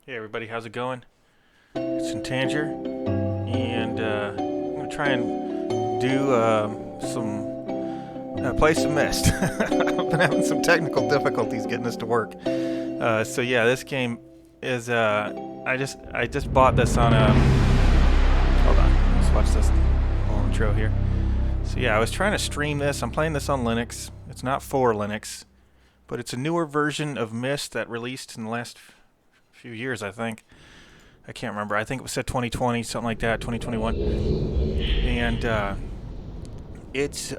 Hey everybody, how's it going? It's Tanger, and I'm gonna try and do play some Myst. I've been having some technical difficulties getting this to work. So yeah, this game is I just bought this on a. Hold on, let's watch this little intro here. So yeah, I was trying to stream this. I'm playing this on Linux. It's not for Linux, but it's a newer version of Myst that released in the last few years, I think. I can't remember. I think it was said 2020, something like that, 2021. And it's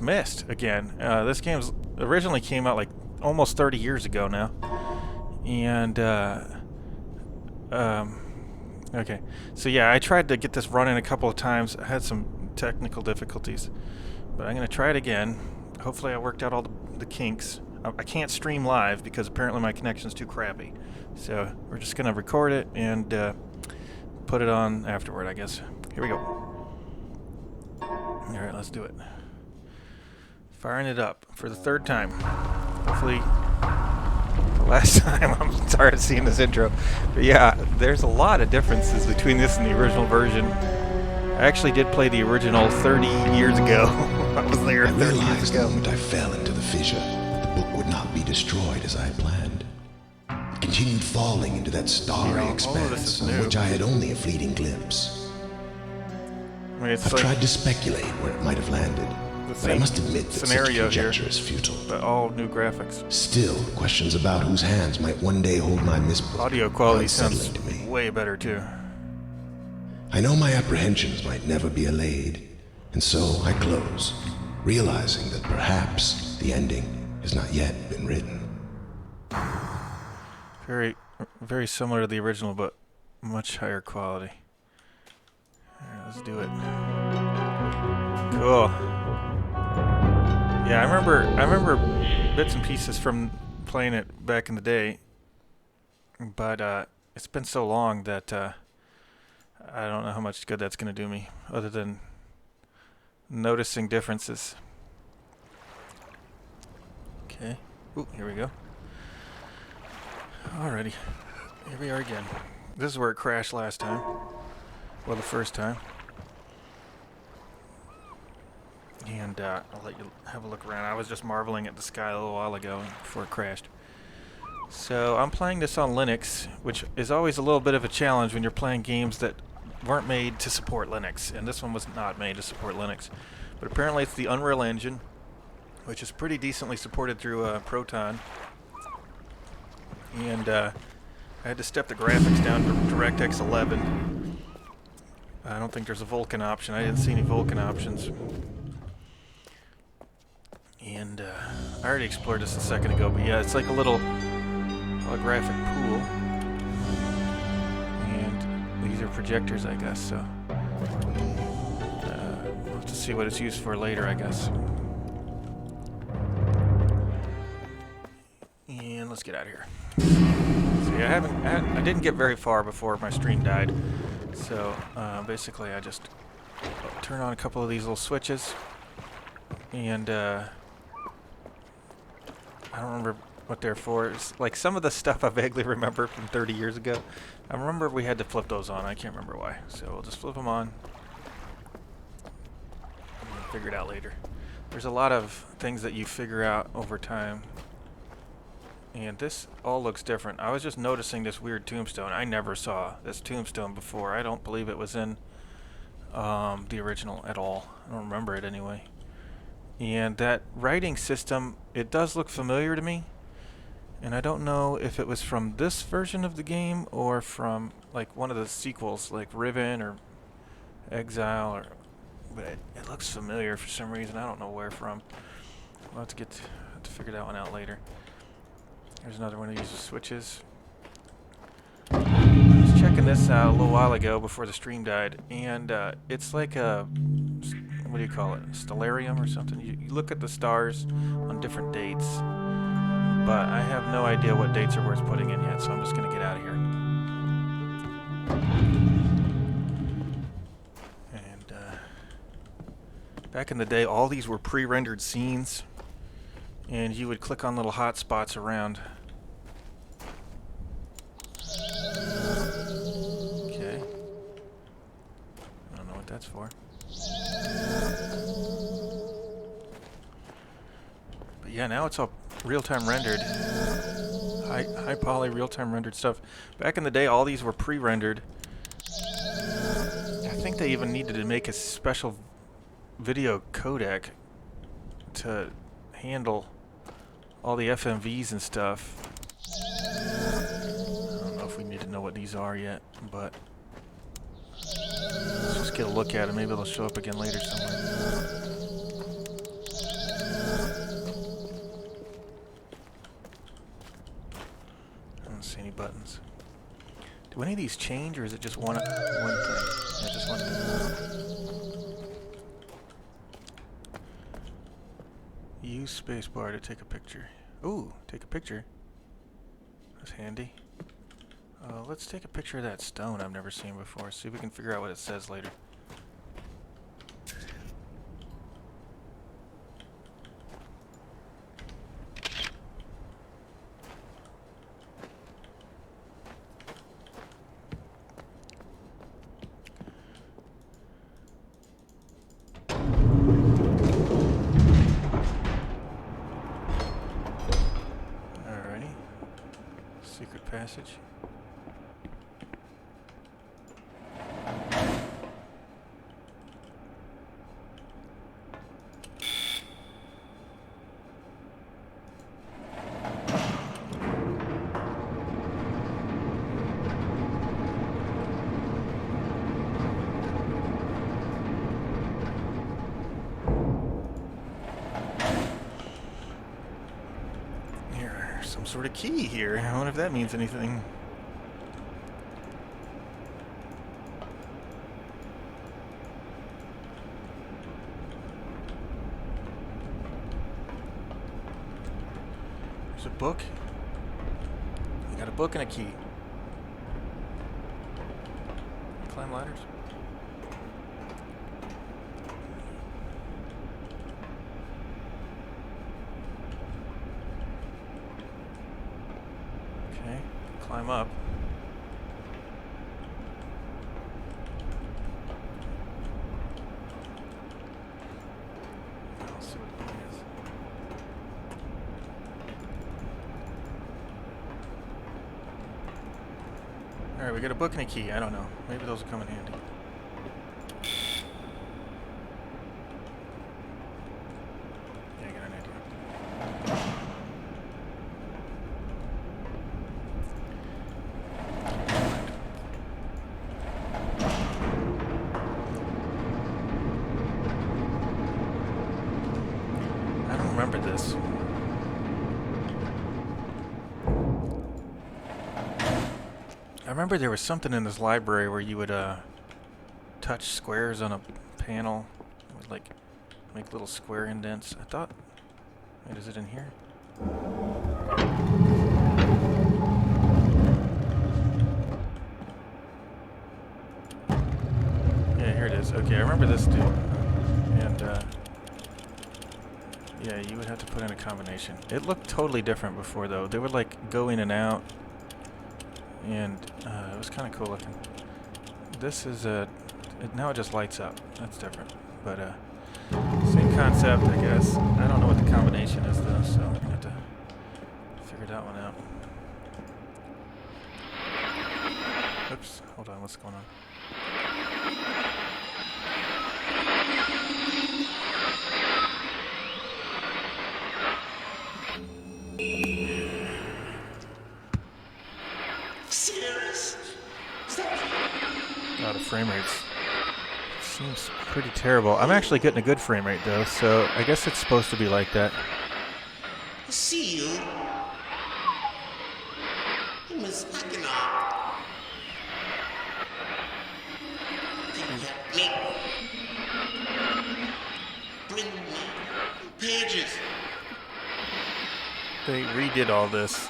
Myst again. This game originally came out like almost 30 years ago now. And okay, so yeah, I tried to get this running a couple of times. I had some technical difficulties, but I'm gonna try it again. Hopefully, I worked out all the kinks. I can't stream live because apparently my connection's too crappy. So we're just going to record it and put it on afterward, I guess. Here we go. All right, let's do it. Firing it up for the third time. Hopefully the last time. I'm tired of seeing this intro. But yeah, there's a lot of differences between this and the original version. I actually did play the original 30 years ago. I was there 30 years ago. The moment I fell into the fissure, the book would not be destroyed as I had planned. It continued falling into that starry expanse of which I had only a fleeting glimpse. I've tried to speculate where it might have landed, but I must admit that such conjecture is futile. But all new graphics. Still, questions about whose hands might one day hold my Myst book Audio quality are unsettling sounds to me. way better too. I know my apprehensions might never be allayed, and so I close, realizing that perhaps the ending has not yet been written. Very, very similar to the original, but much higher quality. All right, let's do it. Cool. Yeah, I remember bits and pieces from playing it back in the day, but it's been so long that I don't know how much good that's going to do me, other than noticing differences. Okay. Ooh, here we go. Alrighty. Here we are again. This is where it crashed last time. Well, the first time. And I'll let you have a look around. I was just marveling at the sky a little while ago before it crashed. So I'm playing this on Linux, which is always a little bit of a challenge when you're playing games that weren't made to support Linux. And this one was not made to support Linux. But apparently it's the Unreal Engine, which is pretty decently supported through Proton. And I had to step the graphics down to DirectX 11. I don't think there's a Vulkan option. I didn't see any Vulkan options. And I already explored this a second ago, but yeah, it's like a little holographic pool. And these are projectors, I guess, so we'll have to see what it's used for later, I guess. And let's get out of here. So yeah, I didn't get very far before my stream died. So basically, I just turn on a couple of these little switches, and I don't remember what they're for. It's like some of the stuff I vaguely remember from 30 years ago. I remember we had to flip those on. I can't remember why. So we'll just flip them on. We'll figure it out later. There's a lot of things that you figure out over time. And this all looks different. I was just noticing this weird tombstone. I never saw this tombstone before. I don't believe it was in the original at all. I don't remember it anyway. And that writing system, it does look familiar to me. And I don't know if it was from this version of the game or from like one of the sequels, like Riven or Exile, but it looks familiar for some reason. I don't know where from. We'll have to figure that one out later. There's another one of these switches. I was checking this out a little while ago before the stream died, and it's like a, what do you call it, a stellarium or something? You look at the stars on different dates, but I have no idea what dates are worth putting in yet, so I'm just going to get out of here. And back in the day, all these were pre-rendered scenes, and you would click on little hot spots around that's for. But yeah, now it's all real-time rendered. High poly real-time rendered stuff. Back in the day, all these were pre-rendered. I think they even needed to make a special video codec to handle all the FMVs and stuff. I don't know if we need to know what these are yet, but let's just get a look at it. Maybe they'll show up again later somewhere. I don't see any buttons. Do any of these change, or is it just one thing? Yeah, just one thing. Use spacebar to take a picture. Ooh, take a picture. That's handy. Let's take a picture of that stone I've never seen before. See if we can figure out what it says later. Alrighty. Secret passage. Some sort of key here. I wonder if that means anything. There's a book. We got a book and a key. Climb ladders. Okay, climb up. I'll see what the point is. Alright, we got a book and a key. I don't know. Maybe those will come in handy. Yeah, I got an idea. I don't remember this. I remember there was something in this library where you would touch squares on a panel. It would like make little square indents. I thought, wait, is it in here? Yeah, here it is. Okay, I remember this dude. And yeah, you would have to put in a combination. It looked totally different before though. They would like go in and out. And it was kind of cool looking. This is now it just lights up. That's different, but same concept, I guess. I don't know what the combination is though, so I'm gonna have to figure that one out. Oops, hold on, what's going on? Oh, the frame rates seems pretty terrible. I'm actually getting a good frame rate though, so I guess it's supposed to be like that. I see you. You must looking up. Think that me. Bring me pages. They redid all this.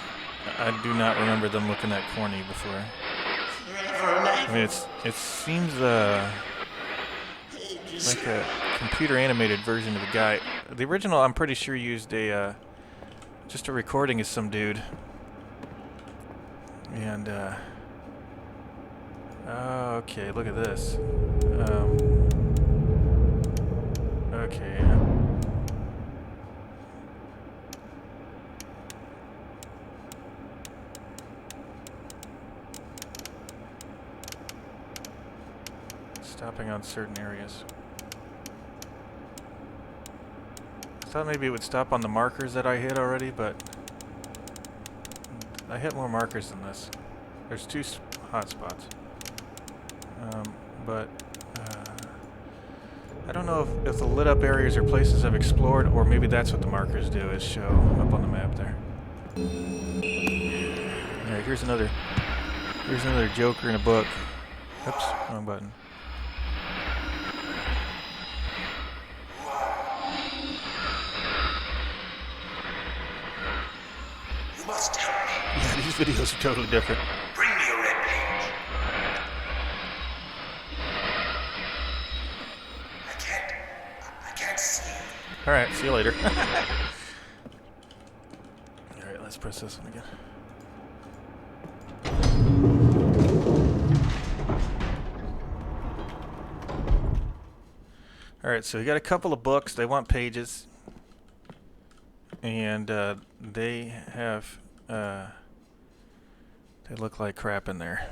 I do not remember them looking that corny before. I mean, it seems like a computer animated version of the guy. The original, I'm pretty sure, used a just a recording of some dude. And okay, look at this. Okay. Stopping on certain areas. I thought maybe it would stop on the markers that I hit already, but I hit more markers than this. There's 2 hot spots. But I don't know if the lit up areas are places I've explored, or maybe that's what the markers do, is show up on the map there. Alright, here's another joker in a book. Oops, wrong button. You must help me. Yeah, these videos are totally different. Bring me a red page. I can't see. Alright, see you later. Alright, let's press this one again. Alright, so we got a couple of books. They want pages. And they have... they look like crap in there.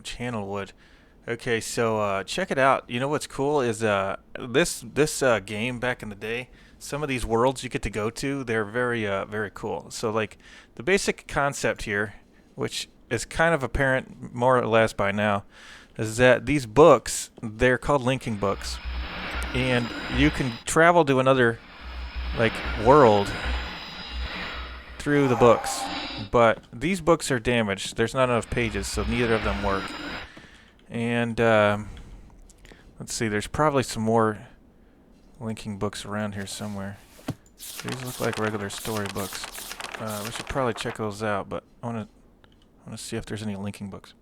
Channel wood. Okay, so check it out. You know what's cool is this game back in the day. Some of these worlds you get to go to, they're very cool. So like the basic concept here, which is kind of apparent more or less by now, is that these books, they're called linking books, and you can travel to another like world through the books. But these books are damaged. There's not enough pages, so neither of them work. And let's see, there's probably some more linking books around here somewhere. These look like regular storybooks. We should probably check those out, but I want to see if there's any linking books.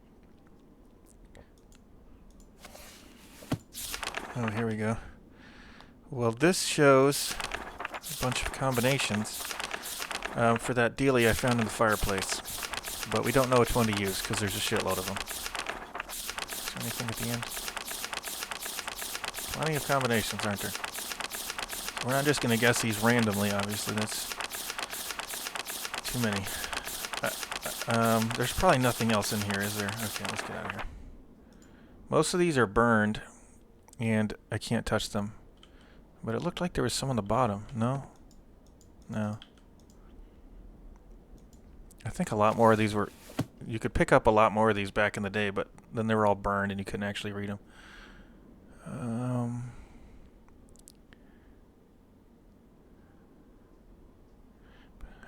Oh, here we go. Well, this shows a bunch of combinations for that dealie I found in the fireplace. But we don't know which one to use because there's a shitload of them. Is there anything at the end? Plenty of combinations, aren't there? We're not just going to guess these randomly, obviously. That's too many. There's probably nothing else in here, is there? Okay, let's get out of here. Most of these are burned, and I can't touch them. But it looked like there was some on the bottom. No? No. I think a lot more of these were... You could pick up a lot more of these back in the day, but then they were all burned and you couldn't actually read them.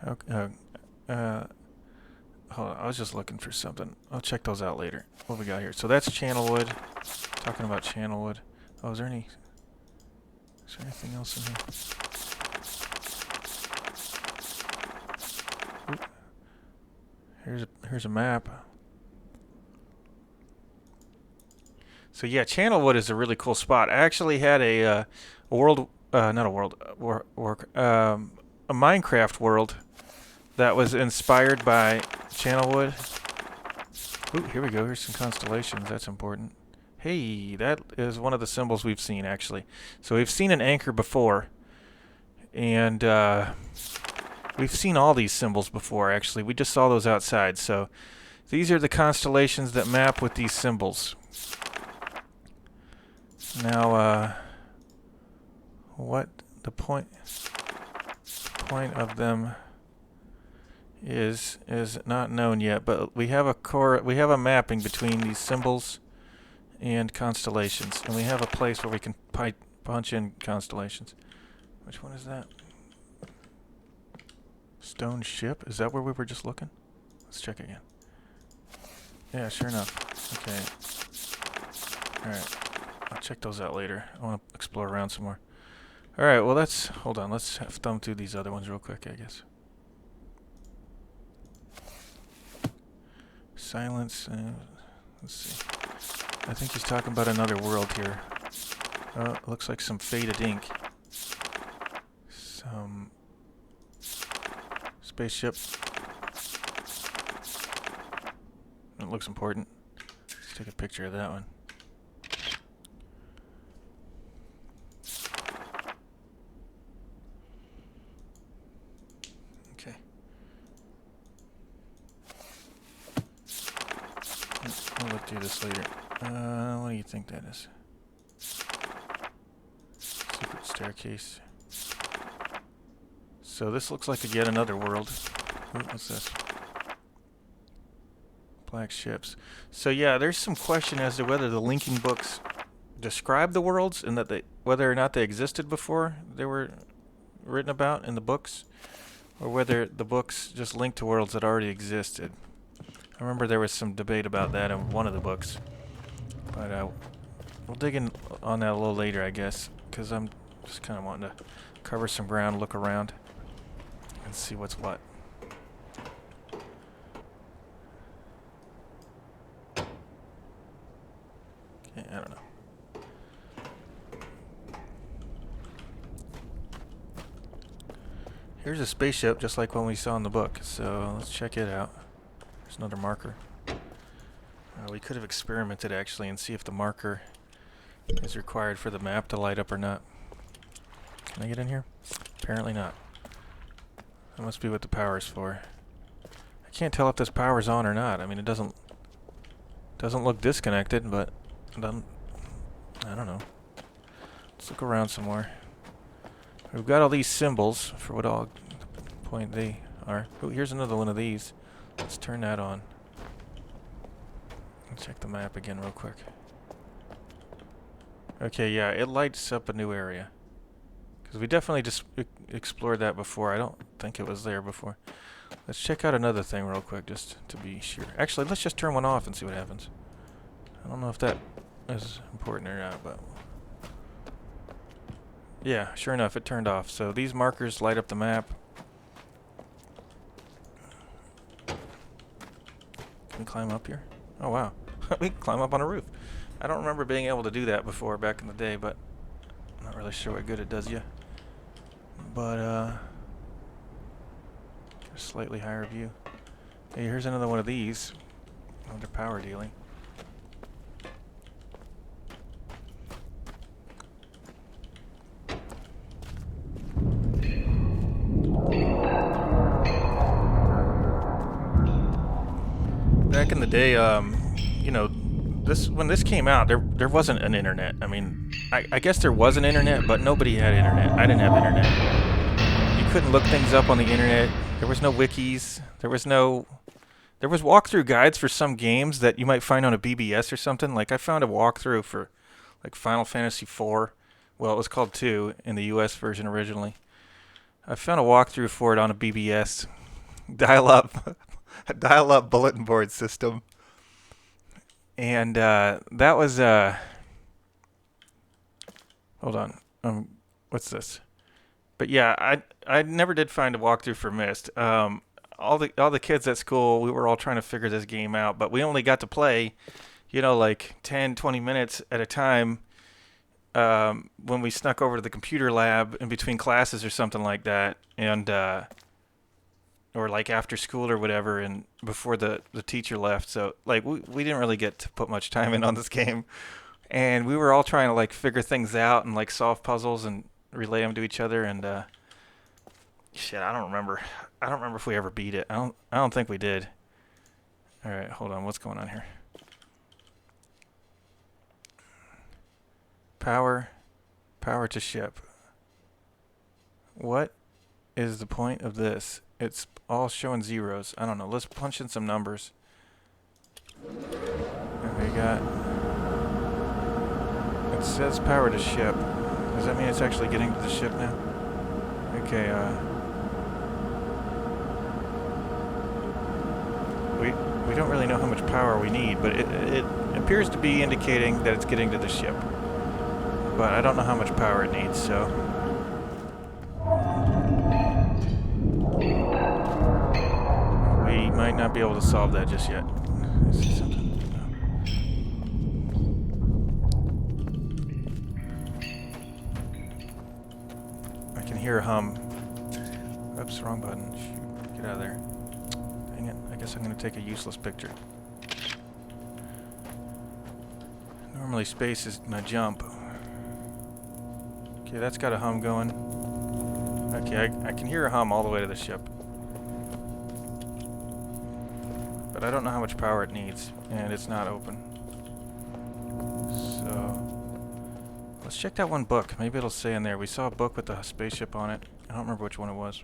Okay, hold on, I was just looking for something. I'll check those out later. What we got here? So that's channel wood. Talking about channel wood. Oh, is there anything else in here? Here's a map. So yeah, Channelwood is a really cool spot. I actually had a Minecraft world that was inspired by Channelwood. Ooh, here we go. Here's some constellations. That's important. Hey, that is one of the symbols we've seen actually. So we've seen an anchor before, and we've seen all these symbols before, actually. We just saw those outside. So these are the constellations that map with these symbols. Now, what the point of them is not known yet, but we have a mapping between these symbols and constellations, and we have a place where we can punch in constellations. Which one is that? Stone ship? Is that where we were just looking? Let's check again. Yeah, sure enough. Okay. Alright. I'll check those out later. I want to explore around some more. Alright, well hold on. Let's thumb through these other ones real quick, I guess. Silence. Let's see. I think he's talking about another world here. Oh, it looks like some faded ink. Some... spaceship. It looks important. Let's take a picture of that one. Okay. I'll look through this later. What do you think that is? Secret staircase. So this looks like yet another world. Ooh, what's this? Black ships. So yeah, there's some question as to whether the linking books describe the worlds and that whether or not they existed before they were written about in the books, or whether the books just link to worlds that already existed. I remember there was some debate about that in one of the books, but we'll dig in on that a little later, I guess, because I'm just kind of wanting to cover some ground, look around, and see what's what. Okay, I don't know. Here's a spaceship, just like one we saw in the book, so let's check it out. There's another marker. We could have experimented, actually, and see if the marker is required for the map to light up or not. Can I get in here? Apparently not. That must be what the power is for. I can't tell if this power's on or not. I mean, it doesn't look disconnected, but I don't know. Let's look around some more. We've got all these symbols for what all point they are. Oh, here's another one of these. Let's turn that on. Let's check the map again real quick. Okay, yeah, it lights up a new area. Because we definitely just explored that before. I don't think it was there before. Let's check out another thing real quick, just to be sure. Actually, let's just turn one off and see what happens. I don't know if that is important or not, but... yeah, sure enough, it turned off. So these markers light up the map. Can we climb up here? Oh, wow. We can climb up on a roof. I don't remember being able to do that before back in the day, but I'm not really sure what good it does you. But, a slightly higher view. Hey, here's another one of these. Under power dealing. Back in the day, you know, when this came out, there wasn't an internet. I mean, I guess there was an internet, but nobody had internet. I didn't have internet. You couldn't look things up on the internet. There was no wikis. There was walkthrough guides for some games that you might find on a BBS or something. Like I found a walkthrough for like Final Fantasy IV. Well, it was called 2 in the US version originally. I found a walkthrough for it on a BBS. Dial-up. A dial-up bulletin board system. And that was hold on. What's this? But yeah, I never did find a walkthrough for Myst. All the kids at school, we were all trying to figure this game out, but we only got to play, you know, like 10, 20 minutes at a time when we snuck over to the computer lab in between classes or something like that, and or like after school or whatever, and before the teacher left. So like we didn't really get to put much time in on this game, and we were all trying to like figure things out and like solve puzzles and relay them to each other. And shit, I don't remember if we ever beat it. I don't think we did. All right, hold on. What's going on here? Power to ship. What is the point of this? It's all showing zeros. I don't know. Let's punch in some numbers. Okay, it says power to ship. Does that mean it's actually getting to the ship now? Okay, we don't really know how much power we need, but it appears to be indicating that it's getting to the ship. But I don't know how much power it needs, so... we might not be able to solve that just yet. Is this something? No. I can hear a hum. Oops, wrong button. Shoot, get out of there. Dang it. I guess I'm going to take a useless picture. Normally space is my jump. Okay, that's got a hum going. Okay, I can hear a hum all the way to the ship. But I don't know how much power it needs, and it's not open. So, let's check that one book. Maybe it'll say in there. We saw a book with a spaceship on it. I don't remember which one it was.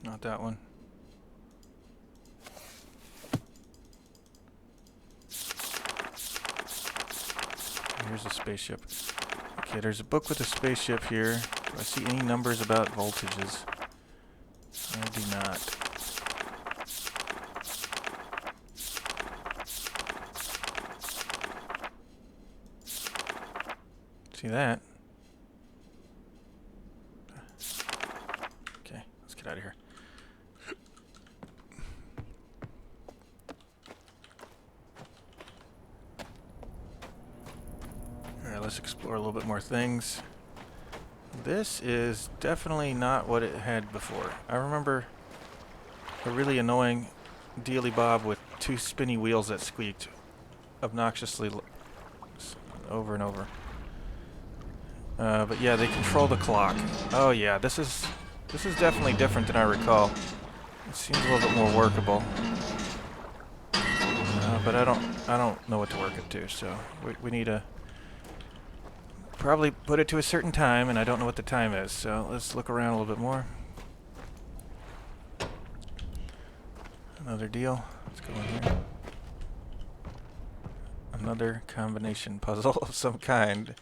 Not that one. Here's a spaceship. Okay, there's a book with a spaceship here. Do I see any numbers about voltages? I do not. See that? Okay, let's get out of here. Alright, let's explore a little bit more things. This is definitely not what it had before. I remember a really annoying dealy bob with two spinny wheels that squeaked obnoxiously over and over. But yeah, they control the clock. Oh yeah, this is definitely different than I recall. It seems a little bit more workable. But I don't know what to work it to, so we need to probably put it to a certain time, and I don't know what the time is, so let's look around a little bit more. Another deal. Let's go in here. Another combination puzzle of some kind,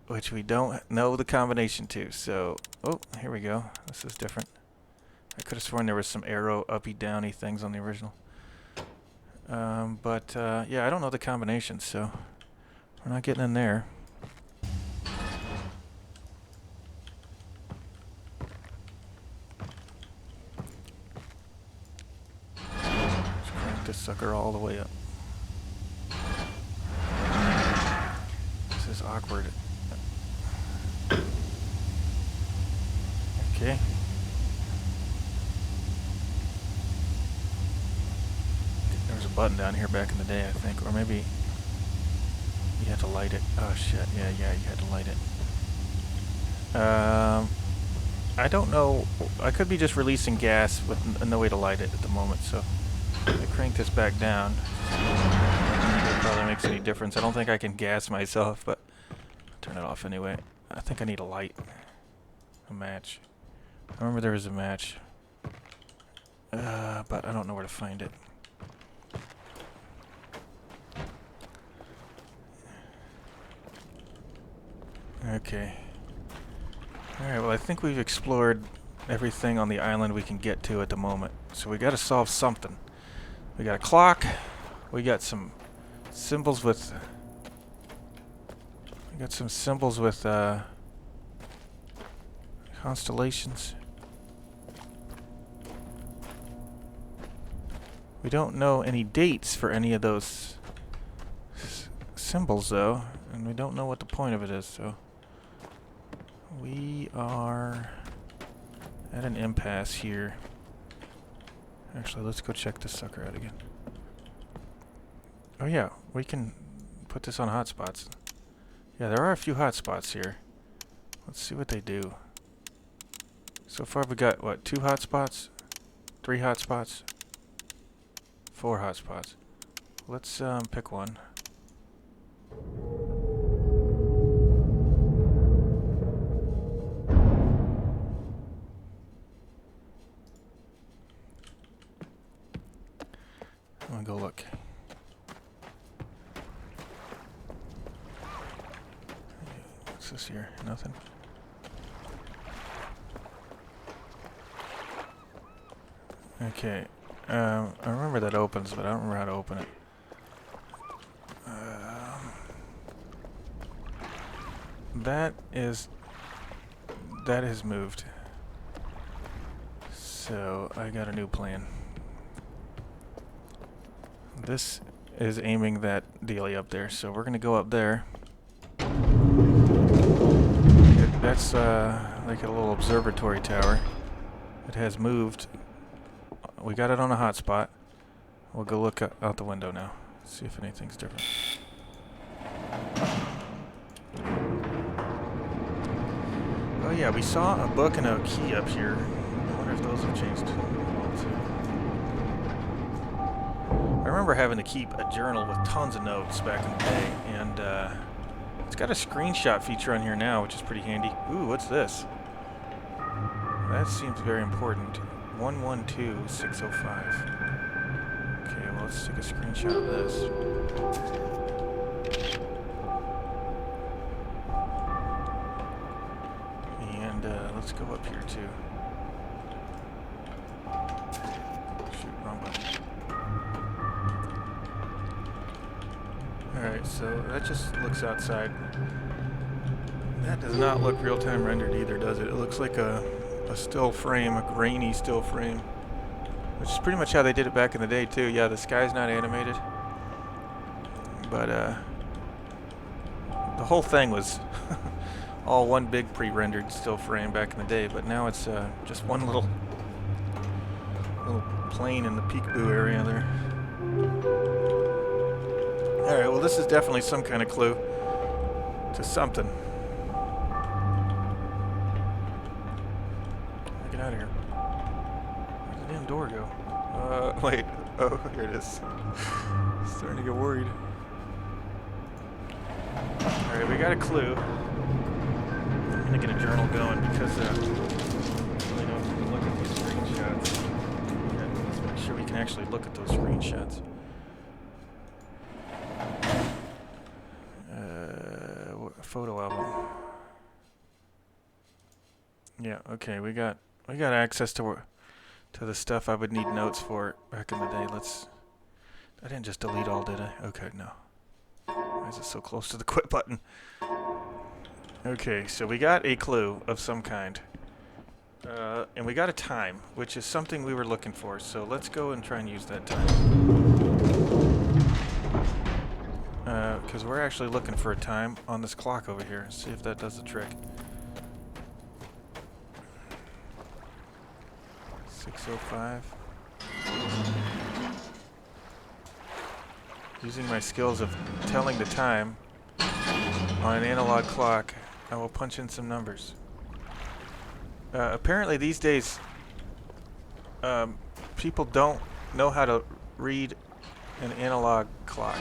which we don't know the combination to, so... Oh, here we go. This is different. I could have sworn there was some arrow uppy downy things on the original. Yeah, I don't know the combination, so we're not getting in there. Let's crank this sucker all the way up. This is awkward. Okay. There was a button down here back in the day, I think, or maybe you had to light it. Oh shit! Yeah, you had to light it. I don't know. I could be just releasing gas with no way to light it at the moment. So I crank this back down. It probably makes any difference. I don't think I can gas myself, but I'll turn it off anyway. I think I need a light, a match. I remember there was a match, but I don't know where to find it. Okay. Alright, well I think we've explored everything on the island we can get to at the moment. So we gotta solve something. We got a clock. We got some symbols with... constellations. We don't know any dates for any of those symbols though, and we don't know what the point of it is, so... We are at an impasse here. Actually, let's go check this sucker out again. Oh yeah, we can put this on hotspots. Yeah, there are a few hotspots here. Let's see what they do. So far we got, what, 2 hotspots? 3 hotspots? 4 hotspots. Let's pick one. I'm gonna go look. What's this here? Nothing? Okay. I remember that opens, but I don't remember how to open it. That has moved. So I got a new plan. This is aiming that dealie up there, so we're gonna go up there. That's like a little observatory tower. It has moved. We got it on a hotspot. We'll go look out the window now. See if anything's different. Oh yeah, we saw a book and a key up here. I wonder if those have changed. I remember having to keep a journal with tons of notes back in the day, and it's got a screenshot feature on here now, which is pretty handy. Ooh, what's this? That seems very important. 112605. Okay, well, let's take a screenshot of this. And let's go up here too. Shoot, wrong button. Alright, so that just looks outside. That does not look real-time rendered either, does it? It looks like a still frame, a grainy still frame. Which is pretty much how they did it back in the day, too. Yeah, the sky's not animated. But, the whole thing was all one big pre-rendered still frame back in the day, but now it's just one little plane in the peekaboo area there. Alright, well this is definitely some kind of clue to something. Get out of here. Where'd the damn door go? Wait. Oh, here it is. Starting to get worried. Alright, we got a clue. I'm gonna get a journal going because I really don't want to look at these screenshots. Yeah, let's make sure we can actually look at those screenshots. Photo album. Yeah, okay, we got access to the stuff I would need notes for back in the day. I didn't just delete all, did I? Okay, no. Why is it so close to the quit button? Okay, so we got a clue of some kind. And we got a time, which is something we were looking for. So let's go and try and use that time. Because we're actually looking for a time on this clock over here. See if that does the trick. 6:05. Using my skills of telling the time on an analog clock, I will punch in some numbers. Apparently these days, people don't know how to read an analog clock.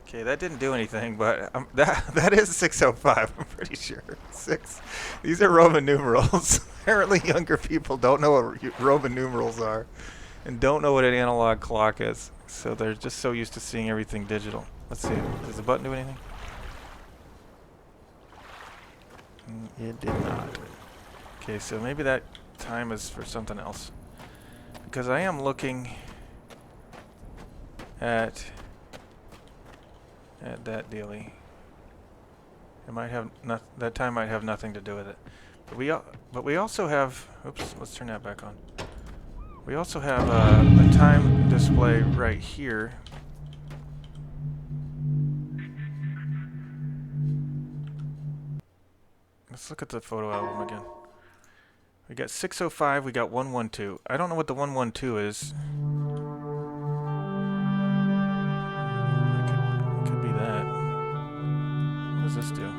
Okay, that didn't do anything, but that is 6:05. I'm pretty sure. 6. These are Roman numerals. Apparently, younger people don't know what Roman numerals are, and don't know what an analog clock is. So they're just so used to seeing everything digital. Let's see. Does the button do anything? It did not. Okay, so maybe that time is for something else. Because I am looking at that dealie. It might have that time might have nothing to do with it. But we also have. Oops. Let's turn that back on. We also have a time display right here. Let's look at the photo album again. We got 6:05. We got 112. I don't know what the 112 is. Could be that. What does this do?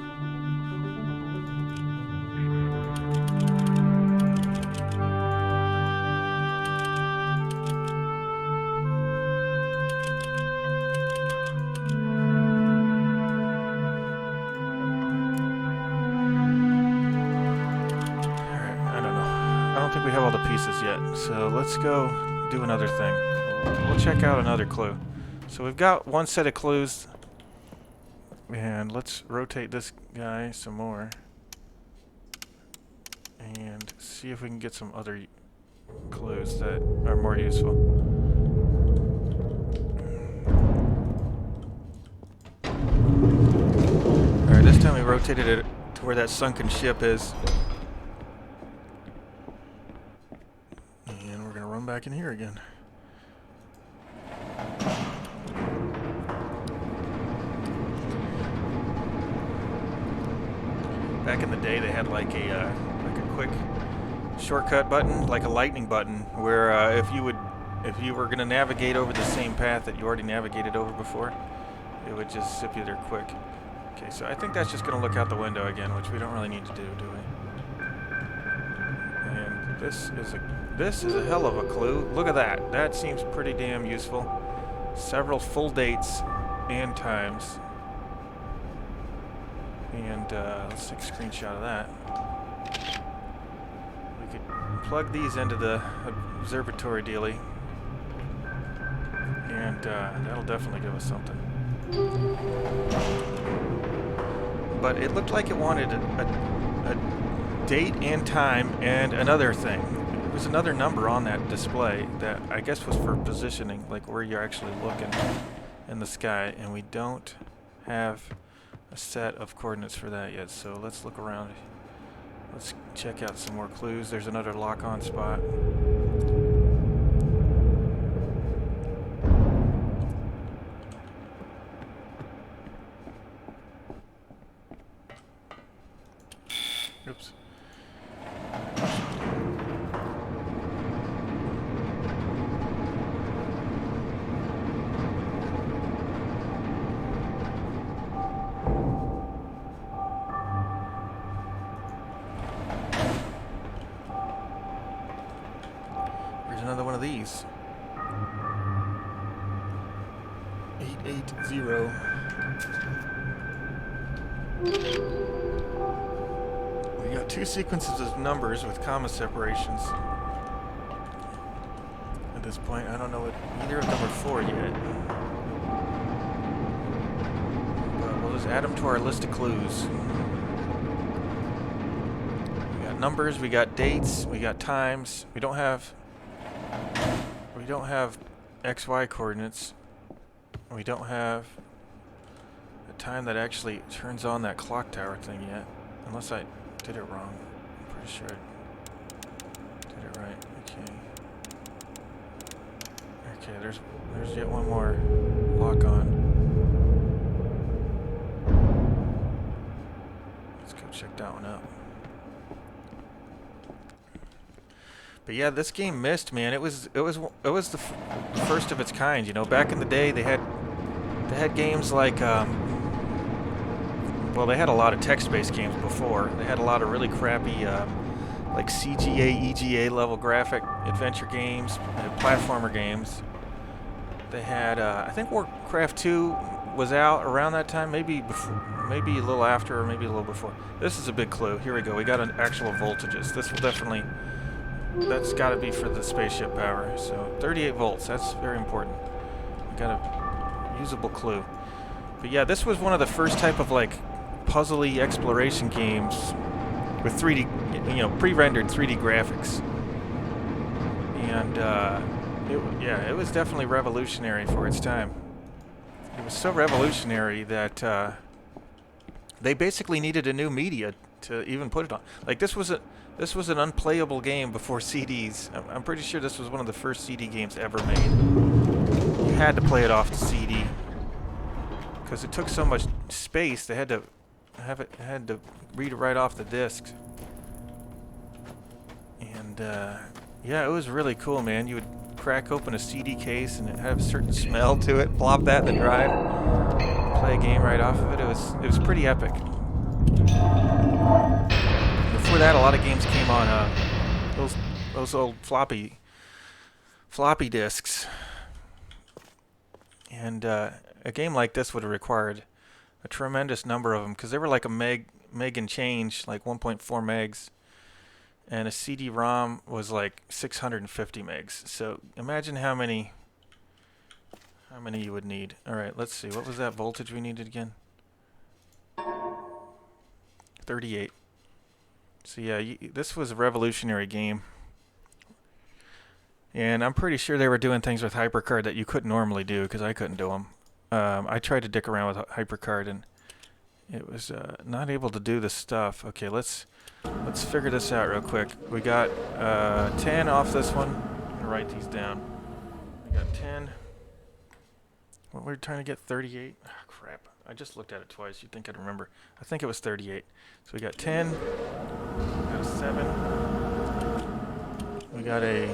We have all the pieces yet, so let's go do another thing. We'll check out another clue. So we've got one set of clues, and let's rotate this guy some more and see if we can get some other clues that are more useful. Alright, this time we rotated it to where that sunken ship is. Back in here again. Back in the day they had like a quick shortcut button, like a lightning button, where if you were going to navigate over the same path that you already navigated over before, it would just zip you there quick. Okay, so I think that's just going to look out the window again, which we don't really need to do we? And this is a hell of a clue. Look at that. That seems pretty damn useful. Several full dates and times. And let's take a screenshot of that. We could plug these into the observatory dealie. And that'll definitely give us something. But it looked like it wanted a date and time and another thing. There was another number on that display that I guess was for positioning, like where you're actually looking in the sky, and we don't have a set of coordinates for that yet, so let's look around. Let's check out some more clues. There's another lock-on spot. Oops. Here's another one of these. 880. We got two sequences of numbers with comma separations. At this point, I don't know what either of them are for yet. But we'll just add them to our list of clues. We got numbers, we got dates, we got times. We don't have XY coordinates. We don't have a time that actually turns on that clock tower thing yet. Unless I did it wrong. I'm pretty sure I did it right. Okay. Okay, there's yet one more lock on. Let's go check that one out. But yeah, this game Myst, man, it was the first of its kind. You know, back in the day, they had games like well, they had a lot of text-based games before. They had a lot of really crappy like CGA, EGA level graphic adventure games, platformer games. They had I think Warcraft 2 was out around that time, maybe before, maybe a little after, or maybe a little before. This is a big clue. Here we go. We got an actual voltages. This will definitely. That's got to be for the spaceship power. So 38 volts, that's very important. We got a usable clue. But yeah, this was one of the first type of like puzzly exploration games with 3D, you know, pre-rendered 3D graphics. And it was definitely revolutionary for its time. It was so revolutionary that they basically needed a new media to even put it on. Like this was an unplayable game before CDs. I'm pretty sure this was one of the first CD games ever made. You had to play it off the CD because it took so much space. They had to read it right off the discs. And yeah, it was really cool, man. You would crack open a CD case and it had a certain smell to it. Plop that in the drive, play a game right off of it. It was pretty epic. Before that, a lot of games came on those old floppy disks, and a game like this would have required a tremendous number of them because they were like a meg and change, like 1.4 megs, and a CD-ROM was like 650 megs. So imagine how many you would need. All right, let's see. What was that voltage we needed again? 38. So yeah, this was a revolutionary game. And I'm pretty sure they were doing things with HyperCard that you couldn't normally do because I couldn't do them. I tried to dick around with HyperCard and it was not able to do this stuff. Okay, let's figure this out real quick. We got 10 off this one. I'm going to write these down. We got 10. What we're trying to get 38. Oh, crap. I just looked at it twice. You'd think I'd remember. I think it was 38. So we got 10. We got a 7. We got a 8.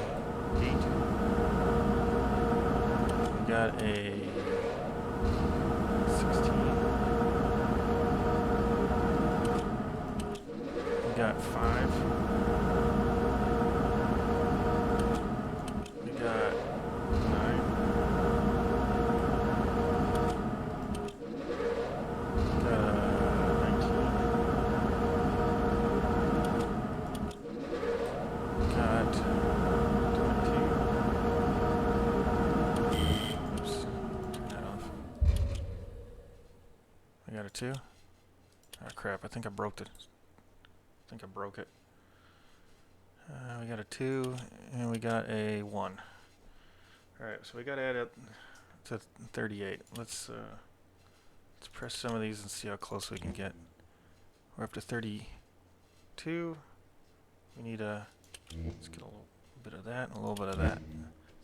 We got a 16. We got 5. We got 9. We got 19. We got 22. Oops, turn that off. We got a 2. Oh crap, I think I broke it. We got a 2, and we got a 1. Alright, so we got to add up to 38. Let's press some of these and see how close we can get. We're up to 32. We need a... Let's get a little bit of that and a little bit of that.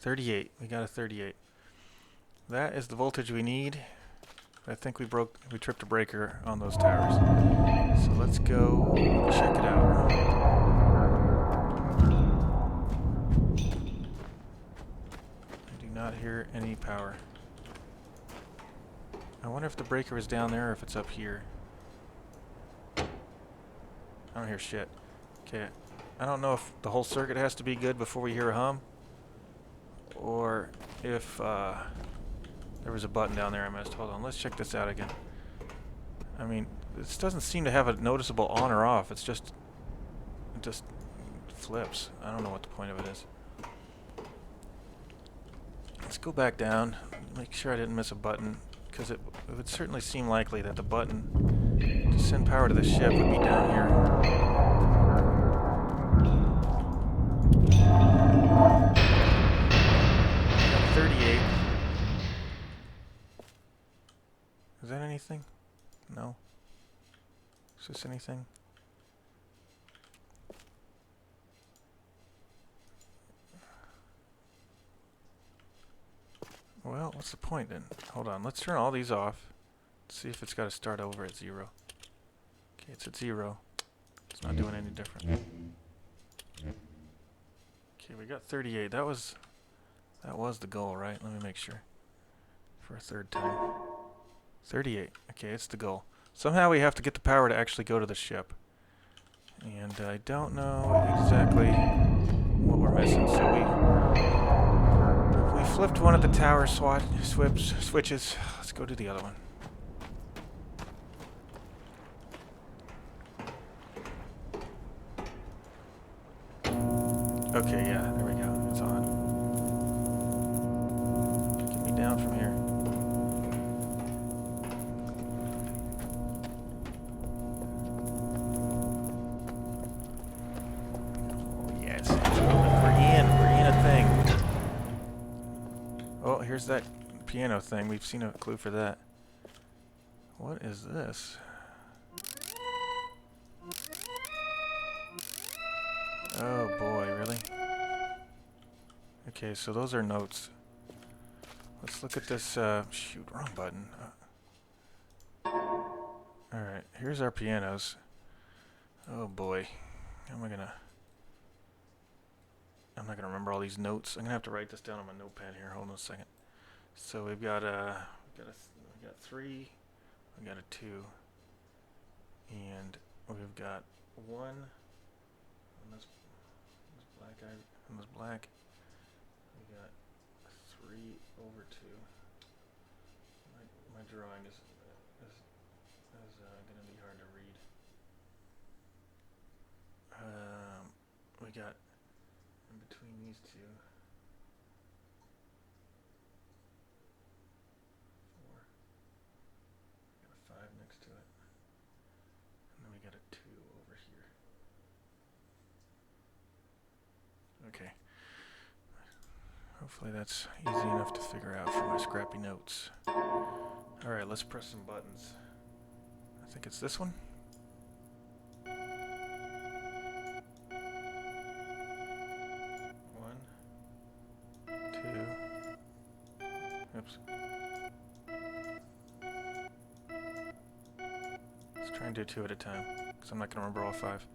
38. We got a 38. That is the voltage we need. I think we tripped a breaker on those towers. So let's go check it out. I do not hear any power. I wonder if the breaker is down there or if it's up here. I don't hear shit. Okay. I don't know if the whole circuit has to be good before we hear a hum, or if there was a button down there I missed. Hold on, let's check this out again. I mean, this doesn't seem to have a noticeable on or off. It just flips. I don't know what the point of it is. Let's go back down, make sure I didn't miss a button, because it would certainly seem likely that the button to send power to the ship would be down here. 38. Is that anything? No. Is this anything? Well, what's the point then? Hold on, let's turn all these off. See if it's got to start over at 0. Okay, it's at 0. It's not doing any different. Okay, we got 38. That was the goal, right? Let me make sure. For a third time. 38. Okay, it's the goal. Somehow we have to get the power to actually go to the ship. And I don't know exactly what we're missing. So we flipped one of the tower switches. Let's go to the other one. Okay, yeah, there we go. It's on. Get me down from here. Oh, yes. We're in a thing. Oh, here's that piano thing. We've seen a clue for that. What is this? Oh boy, really? Okay, so those are notes. Let's look at this, shoot, wrong button. Alright, here's our pianos. Oh boy. I'm not gonna remember all these notes. I'm gonna have to write this down on my notepad here. Hold on a second. So we've got we got 3, we got a 2, and we've got 1 on this black eye, on this black. We got 3 over 2. My drawing is gonna be hard to read. We got in between these two 4. Got a 5 next to it, and then we got a 2 over here. Okay. Hopefully that's easy enough to figure out from my scrappy notes. Alright, let's press some buttons. I think it's this one. 1, 2. Oops. Try and do 2 at a time, because I'm not going to remember all 5.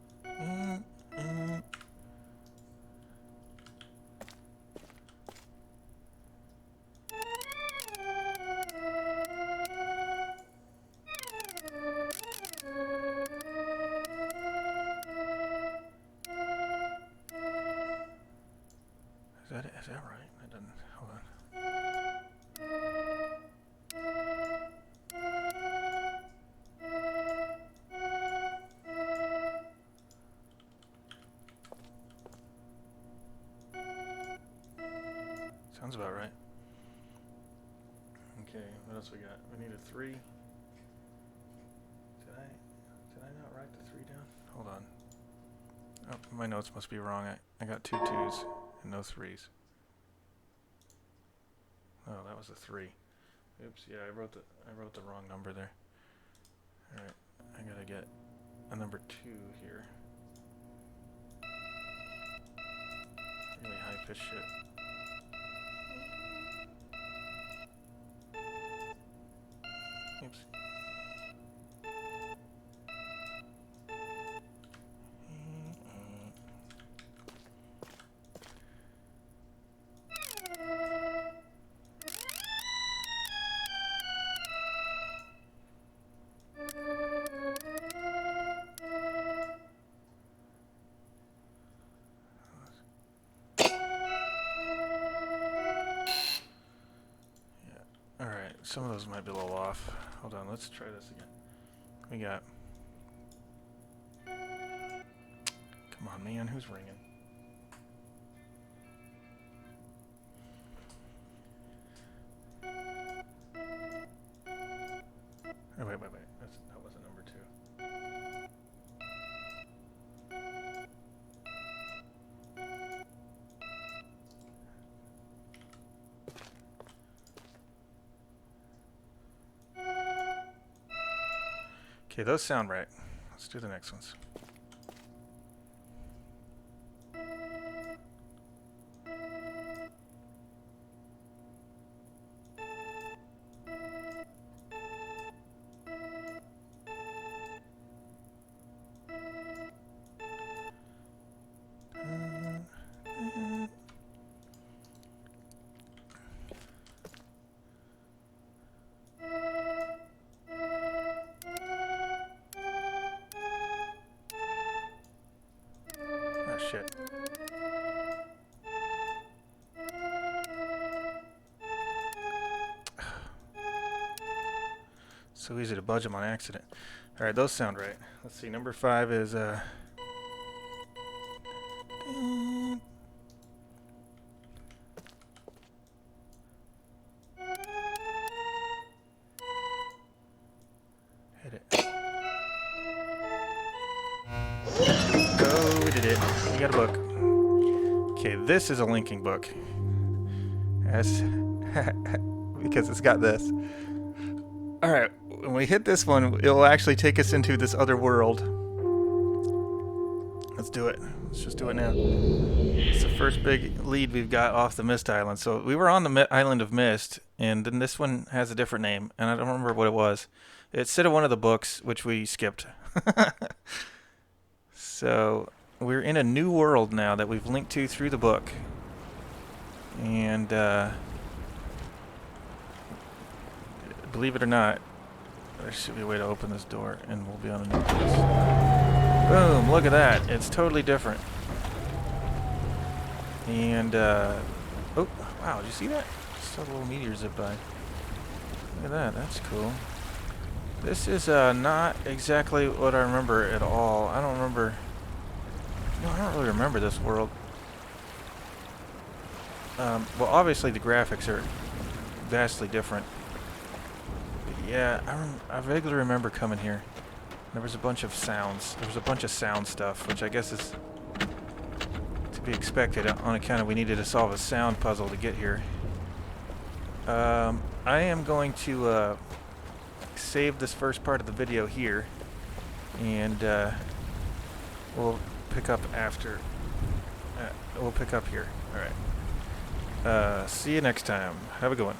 Is that right? That doesn't. Hold on. Sounds about right. Okay, what else we got? We need a 3. Did I not write the 3 down? Hold on. Oh, my notes must be wrong. I got 2 2s and no 3s. Oh, that was a 3. Oops, yeah, I wrote the wrong number there. Alright, I gotta get a number 2 here. Really high-pitched shit. Oops. Alright, some of those might be a little off. Hold on, let's try this again. We got... Come on, man, who's ringing? Oh, wait. That wasn't number 2. Okay, those sound right. Let's do the next ones. Shit. So easy to budge them on accident. Alright, those sound right. Let's see, number 5 is hit it. Go, we did it. We got a book. Okay, this is a linking book. As because it's got this. Alright, when we hit this one, it'll actually take us into this other world. Let's do it. Let's just do it now. It's the first big lead we've got off the Myst Island. So we were on the island of Myst, and then this one has a different name, and I don't remember what it was. It said in one of the books, which we skipped. So we're in a new world now that we've linked to through the book. And believe it or not, there should be a way to open this door and we'll be on a new place. Boom, look at that. It's totally different. And oh, wow, did you see that? Just saw a little meteor zip by. Look at that, that's cool. This is not exactly what I remember at all. I don't remember. No, I don't really remember this world. Well, obviously the graphics are vastly different. But yeah, I vaguely remember coming here. There was a bunch of sounds. There was a bunch of sound stuff, which I guess is to be expected on account of we needed to solve a sound puzzle to get here. I am going to save this first part of the video here, and we'll pick up after. We'll pick up here. All right. See you next time. Have a good one.